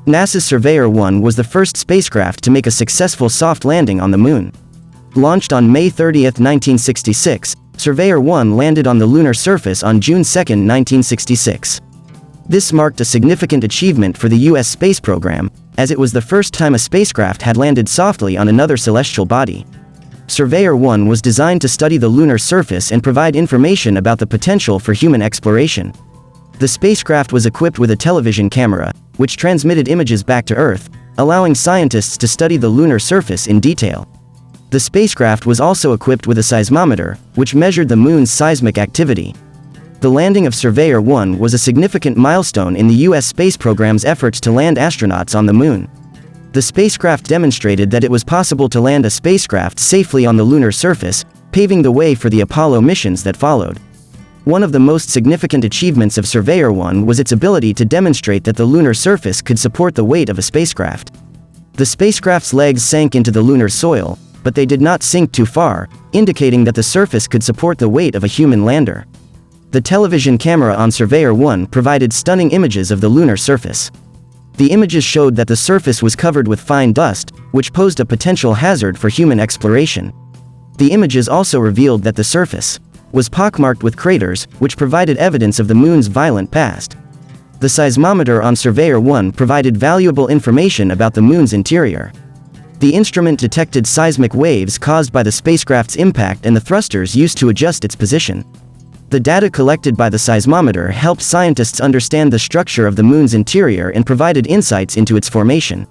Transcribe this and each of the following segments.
NASA's Surveyor 1 was the first spacecraft to make a successful soft landing on the Moon. Launched on May 30, 1966, Surveyor 1 landed on the lunar surface on June 2, 1966. This marked a significant achievement for the U.S. space program, as it was the first time a spacecraft had landed softly on another celestial body. Surveyor 1 was designed to study the lunar surface and provide information about the potential for human exploration. The spacecraft was equipped with a television camera, which transmitted images back to Earth, allowing scientists to study the lunar surface in detail. The spacecraft was also equipped with a seismometer, which measured the Moon's seismic activity. The landing of Surveyor 1 was a significant milestone in the U.S. space program's efforts to land astronauts on the Moon. The spacecraft demonstrated that it was possible to land a spacecraft safely on the lunar surface, paving the way for the Apollo missions that followed. One of the most significant achievements of Surveyor 1 was its ability to demonstrate that the lunar surface could support the weight of a spacecraft. The spacecraft's legs sank into the lunar soil, but they did not sink too far, indicating that the surface could support the weight of a human lander. The television camera on Surveyor 1 provided stunning images of the lunar surface. The images showed that the surface was covered with fine dust, which posed a potential hazard for human exploration. The images also revealed that the surface was pockmarked with craters, which provided evidence of the Moon's violent past. The seismometer on Surveyor 1 provided valuable information about the Moon's interior. The instrument detected seismic waves caused by the spacecraft's impact and the thrusters used to adjust its position. The data collected by the seismometer helped scientists understand the structure of the Moon's interior and provided insights into its formation.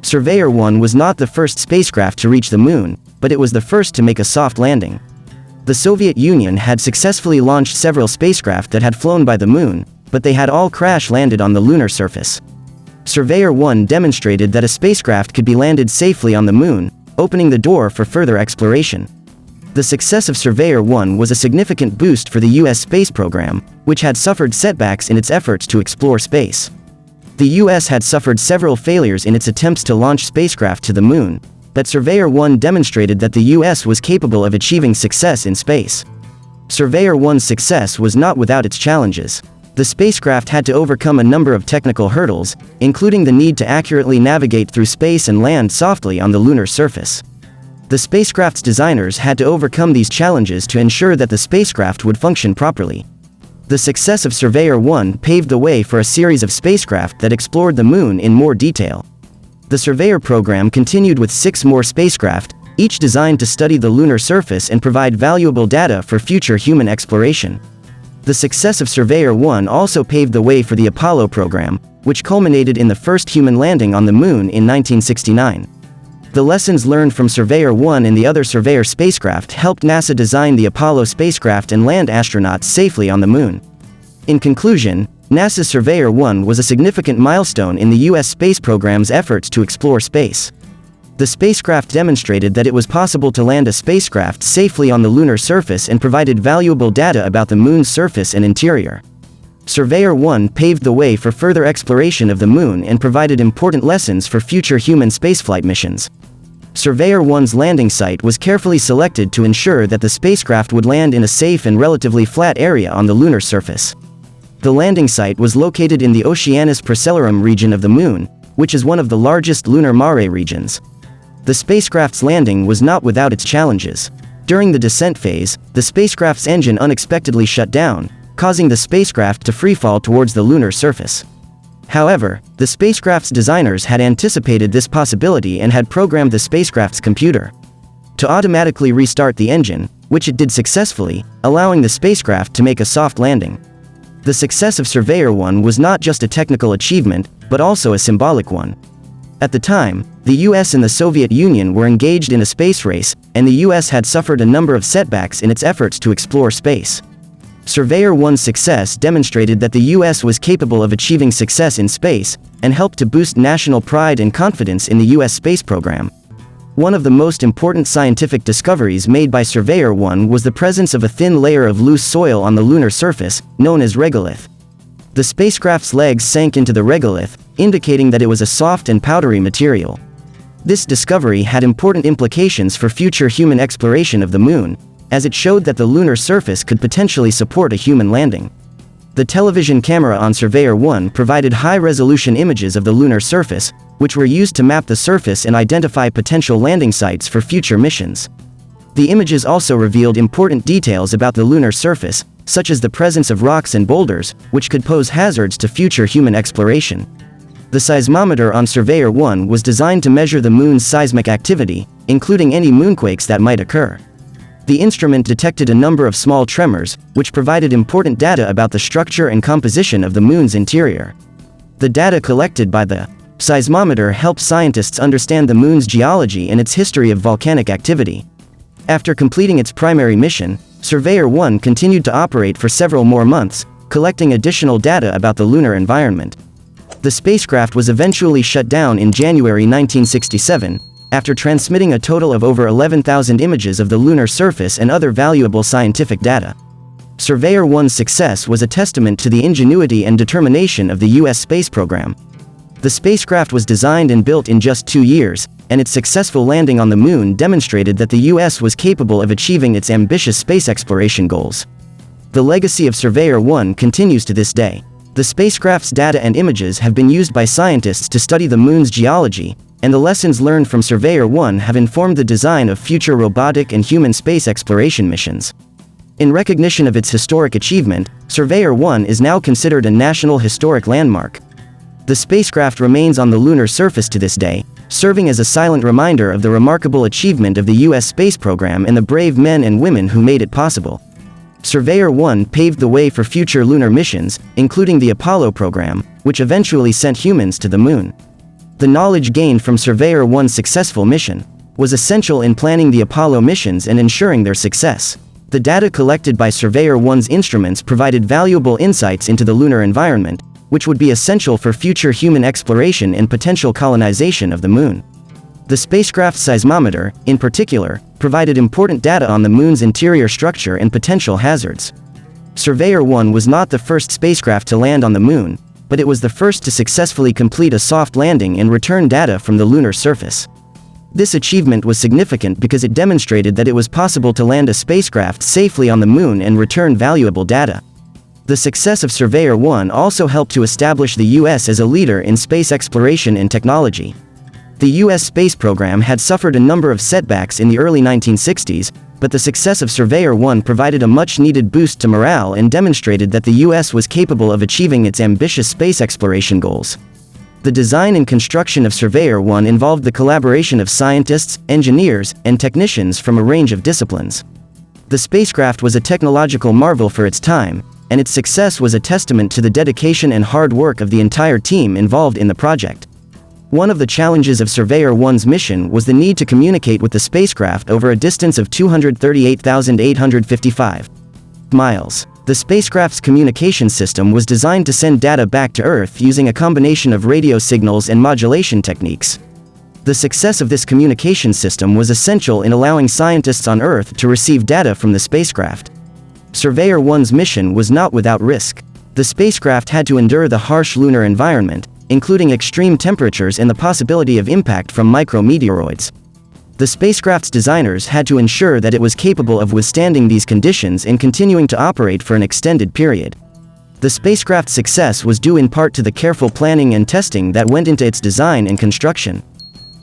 Surveyor 1 was not the first spacecraft to reach the Moon, but it was the first to make a soft landing. The Soviet Union had successfully launched several spacecraft that had flown by the Moon, but they had all crash-landed on the lunar surface. Surveyor 1 demonstrated that a spacecraft could be landed safely on the Moon, opening the door for further exploration. The success of Surveyor 1 was a significant boost for the U.S. space program, which had suffered setbacks in its efforts to explore space. The U.S. had suffered several failures in its attempts to launch spacecraft to the Moon, but Surveyor 1 demonstrated that the U.S. was capable of achieving success in space. Surveyor 1's success was not without its challenges. The spacecraft had to overcome a number of technical hurdles, including the need to accurately navigate through space and land softly on the lunar surface. The spacecraft's designers had to overcome these challenges to ensure that the spacecraft would function properly. The success of Surveyor 1 paved the way for a series of spacecraft that explored the Moon in more detail. The Surveyor program continued with 6 more spacecraft, each designed to study the lunar surface and provide valuable data for future human exploration. The success of Surveyor 1 also paved the way for the Apollo program, which culminated in the first human landing on the Moon in 1969. The lessons learned from Surveyor 1 and the other Surveyor spacecraft helped NASA design the Apollo spacecraft and land astronauts safely on the Moon. In conclusion, NASA's Surveyor 1 was a significant milestone in the U.S. space program's efforts to explore space. The spacecraft demonstrated that it was possible to land a spacecraft safely on the lunar surface and provided valuable data about the Moon's surface and interior. Surveyor 1 paved the way for further exploration of the Moon and provided important lessons for future human spaceflight missions. Surveyor 1's landing site was carefully selected to ensure that the spacecraft would land in a safe and relatively flat area on the lunar surface. The landing site was located in the Oceanus Procellarum region of the Moon, which is one of the largest lunar mare regions. The spacecraft's landing was not without its challenges. During the descent phase, the spacecraft's engine unexpectedly shut down, causing the spacecraft to freefall towards the lunar surface. However, the spacecraft's designers had anticipated this possibility and had programmed the spacecraft's computer to automatically restart the engine, which it did successfully, allowing the spacecraft to make a soft landing. The success of Surveyor 1 was not just a technical achievement, but also a symbolic one. At the time, the US and the Soviet Union were engaged in a space race, and the US had suffered a number of setbacks in its efforts to explore space. Surveyor 1's success demonstrated that the US was capable of achieving success in space, and helped to boost national pride and confidence in the US space program. One of the most important scientific discoveries made by Surveyor 1 was the presence of a thin layer of loose soil on the lunar surface, known as regolith. The spacecraft's legs sank into the regolith, indicating that it was a soft and powdery material. This discovery had important implications for future human exploration of the Moon, as it showed that the lunar surface could potentially support a human landing. The television camera on Surveyor 1 provided high-resolution images of the lunar surface, which were used to map the surface and identify potential landing sites for future missions. The images also revealed important details about the lunar surface, such as the presence of rocks and boulders, which could pose hazards to future human exploration. The seismometer on Surveyor 1 was designed to measure the Moon's seismic activity, including any moonquakes that might occur. The instrument detected a number of small tremors, which provided important data about the structure and composition of the Moon's interior. The data collected by the seismometer helped scientists understand the Moon's geology and its history of volcanic activity. After completing its primary mission, Surveyor 1 continued to operate for several more months, collecting additional data about the lunar environment. The spacecraft was eventually shut down in January 1967, after transmitting a total of over 11,000 images of the lunar surface and other valuable scientific data. Surveyor 1's success was a testament to the ingenuity and determination of the U.S. space program. The spacecraft was designed and built in just 2 years, and its successful landing on the Moon demonstrated that the U.S. was capable of achieving its ambitious space exploration goals. The legacy of Surveyor 1 continues to this day. The spacecraft's data and images have been used by scientists to study the Moon's geology, and the lessons learned from Surveyor 1 have informed the design of future robotic and human space exploration missions. In recognition of its historic achievement, Surveyor 1 is now considered a national historic landmark. The spacecraft remains on the lunar surface to this day, serving as a silent reminder of the remarkable achievement of the U.S. space program and the brave men and women who made it possible. Surveyor 1 paved the way for future lunar missions, including the Apollo program, which eventually sent humans to the Moon. The knowledge gained from Surveyor 1's successful mission was essential in planning the Apollo missions and ensuring their success. The data collected by Surveyor 1's instruments provided valuable insights into the lunar environment, which would be essential for future human exploration and potential colonization of the Moon. The spacecraft's seismometer, in particular, provided important data on the Moon's interior structure and potential hazards. Surveyor 1 was not the first spacecraft to land on the Moon, but it was the first to successfully complete a soft landing and return data from the lunar surface. This achievement was significant because it demonstrated that it was possible to land a spacecraft safely on the Moon and return valuable data. The success of Surveyor 1 also helped to establish the U.S. as a leader in space exploration and technology. The U.S. space program had suffered a number of setbacks in the early 1960s, but the success of Surveyor 1 provided a much-needed boost to morale and demonstrated that the U.S. was capable of achieving its ambitious space exploration goals. The design and construction of Surveyor 1 involved the collaboration of scientists, engineers, and technicians from a range of disciplines. The spacecraft was a technological marvel for its time, and its success was a testament to the dedication and hard work of the entire team involved in the project. One of the challenges of Surveyor 1's mission was the need to communicate with the spacecraft over a distance of 238,855 miles. The spacecraft's communication system was designed to send data back to Earth using a combination of radio signals and modulation techniques. The success of this communication system was essential in allowing scientists on Earth to receive data from the spacecraft. Surveyor 1's mission was not without risk. The spacecraft had to endure the harsh lunar environment, including extreme temperatures and the possibility of impact from micrometeoroids. The spacecraft's designers had to ensure that it was capable of withstanding these conditions and continuing to operate for an extended period. The spacecraft's success was due in part to the careful planning and testing that went into its design and construction.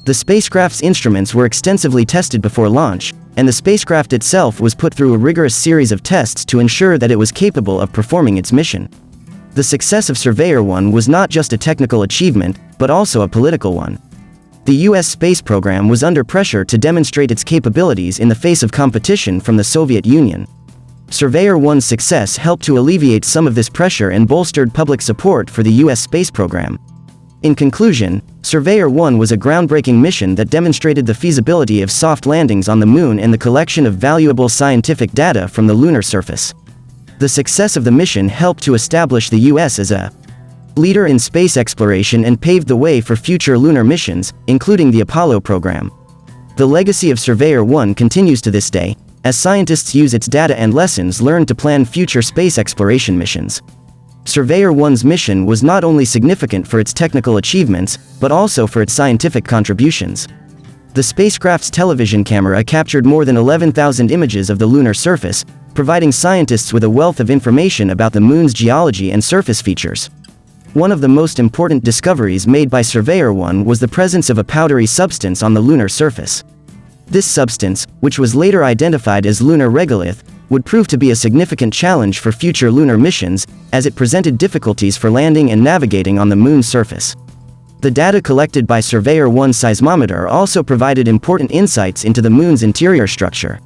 The spacecraft's instruments were extensively tested before launch, and the spacecraft itself was put through a rigorous series of tests to ensure that it was capable of performing its mission. The success of Surveyor 1 was not just a technical achievement, but also a political one. The U.S. space program was under pressure to demonstrate its capabilities in the face of competition from the Soviet Union. Surveyor 1's success helped to alleviate some of this pressure and bolstered public support for the U.S. space program. In conclusion, Surveyor 1 was a groundbreaking mission that demonstrated the feasibility of soft landings on the Moon and the collection of valuable scientific data from the lunar surface. The success of the mission helped to establish the U.S. as a leader in space exploration and paved the way for future lunar missions, including the Apollo program. The legacy of Surveyor 1 continues to this day, as scientists use its data and lessons learned to plan future space exploration missions. Surveyor 1's mission was not only significant for its technical achievements, but also for its scientific contributions. The spacecraft's television camera captured more than 11,000 images of the lunar surface, providing scientists with a wealth of information about the Moon's geology and surface features. One of the most important discoveries made by Surveyor 1 was the presence of a powdery substance on the lunar surface. This substance, which was later identified as lunar regolith, would prove to be a significant challenge for future lunar missions, as it presented difficulties for landing and navigating on the Moon's surface. The data collected by Surveyor 1's seismometer also provided important insights into the Moon's interior structure.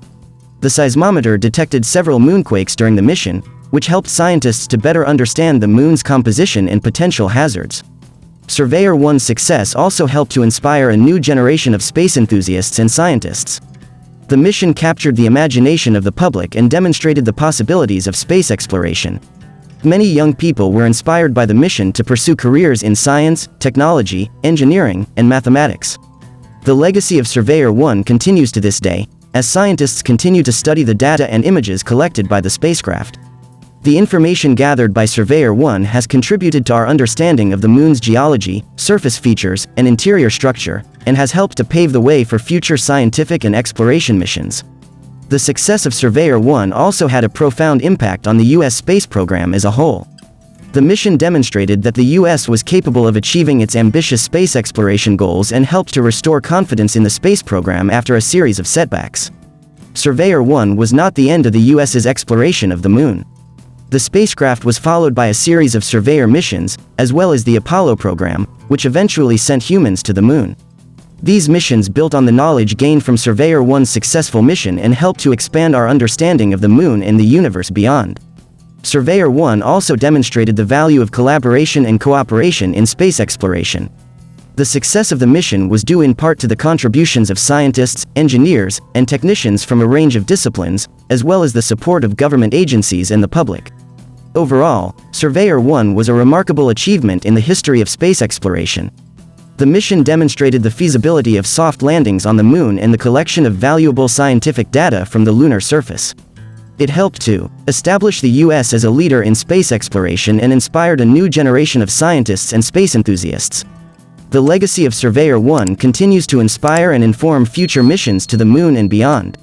The seismometer detected several moonquakes during the mission, which helped scientists to better understand the Moon's composition and potential hazards. Surveyor 1's success also helped to inspire a new generation of space enthusiasts and scientists. The mission captured the imagination of the public and demonstrated the possibilities of space exploration. Many young people were inspired by the mission to pursue careers in science, technology, engineering, and mathematics. The legacy of Surveyor 1 continues to this day, as scientists continue to study the data and images collected by the spacecraft. The information gathered by Surveyor 1 has contributed to our understanding of the Moon's geology, surface features, and interior structure, and has helped to pave the way for future scientific and exploration missions. The success of Surveyor 1 also had a profound impact on the U.S. space program as a whole. The mission demonstrated that the U.S. was capable of achieving its ambitious space exploration goals and helped to restore confidence in the space program after a series of setbacks. Surveyor 1 was not the end of the U.S.'s exploration of the Moon. The spacecraft was followed by a series of Surveyor missions, as well as the Apollo program, which eventually sent humans to the Moon. These missions built on the knowledge gained from Surveyor 1's successful mission and helped to expand our understanding of the Moon and the universe beyond. Surveyor 1 also demonstrated the value of collaboration and cooperation in space exploration. The success of the mission was due in part to the contributions of scientists, engineers, and technicians from a range of disciplines, as well as the support of government agencies and the public. Overall, Surveyor 1 was a remarkable achievement in the history of space exploration. The mission demonstrated the feasibility of soft landings on the Moon and the collection of valuable scientific data from the lunar surface. It helped to establish the U.S. as a leader in space exploration and inspired a new generation of scientists and space enthusiasts. The legacy of Surveyor 1 continues to inspire and inform future missions to the Moon and beyond.